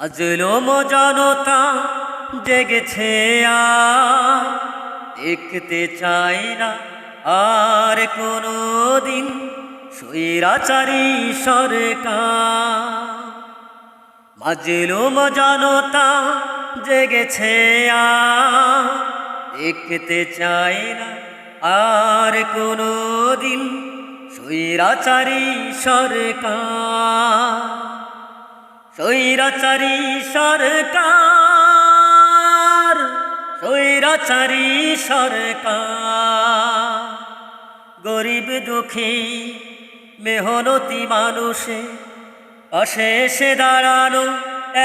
মাজলুম জনতা জেগেছে আর দেখতে চায় না আর কোনো দিন স্বৈরাচারী সরকার। মাজলুম জনতা জেগেছে আর দেখতে চায় না আর কোনো দিন স্বৈরাচারী সরকার। স্বৈরাচারী সরকার, স্বৈরাচারী সরকার। গরিব দুঃখী মেহনতি মানুষে পাশে এসে দাঁড়ানো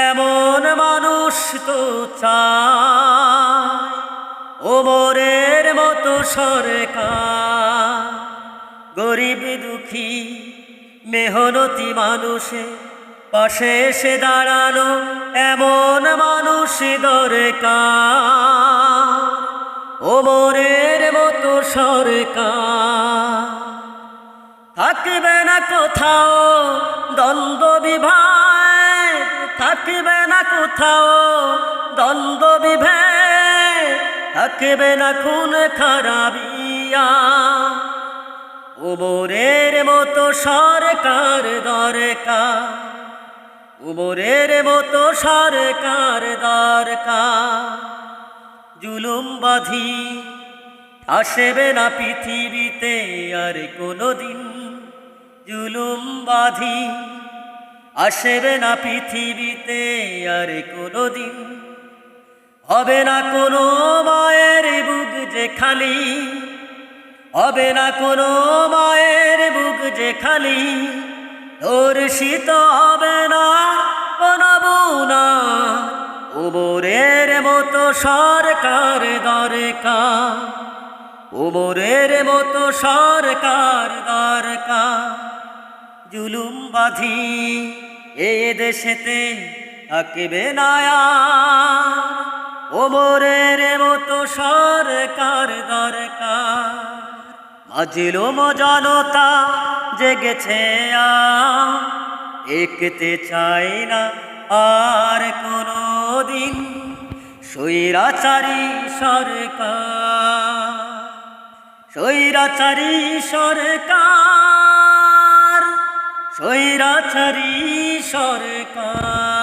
এমন মানুষ তো চায় ওমরের মতো সরকার। গরিব দুঃখী মেহনতি মানুষে পাশে এসে দাঁড়ানো এমন মানুষ দরকার ওমরের মতো সরকার। থাকবে না কোথাও দ্বন্দ্ব বিভেদ, থাকবে না কোথাও দ্বন্দ্ব বিভেদ, থাকবে না খুন খারাপিয়া। ওমরের মতো সরকার দরকার, ওমরের মতো সরকার দরকার। জুলুমবাদী আসবে না পৃথিবীতে আর কোনো দিন, জুলুমবাদী আসবে না পৃথিবীতে আর কোনো দিন। হবে না কোনো মায়ের বুক যে খালি, হবে না কোনো মায়ের বুক যে খালি। ধর্ষিত হবে না কোনো বোনা, ওমরের মতো সরকার দরকার, ওমরের মতো সরকার দরকার। জুলুমবাদী এ দেশেতে থাকবে না আর, ওমরের মতো সরকার দরকার। মাজলুম জনতা জেগেছে আর দেখতে চায় না আর কোনো দিন স্বৈরাচারী সরকার। স্বৈরাচারী সরকার, স্বৈরাচারী সরকার।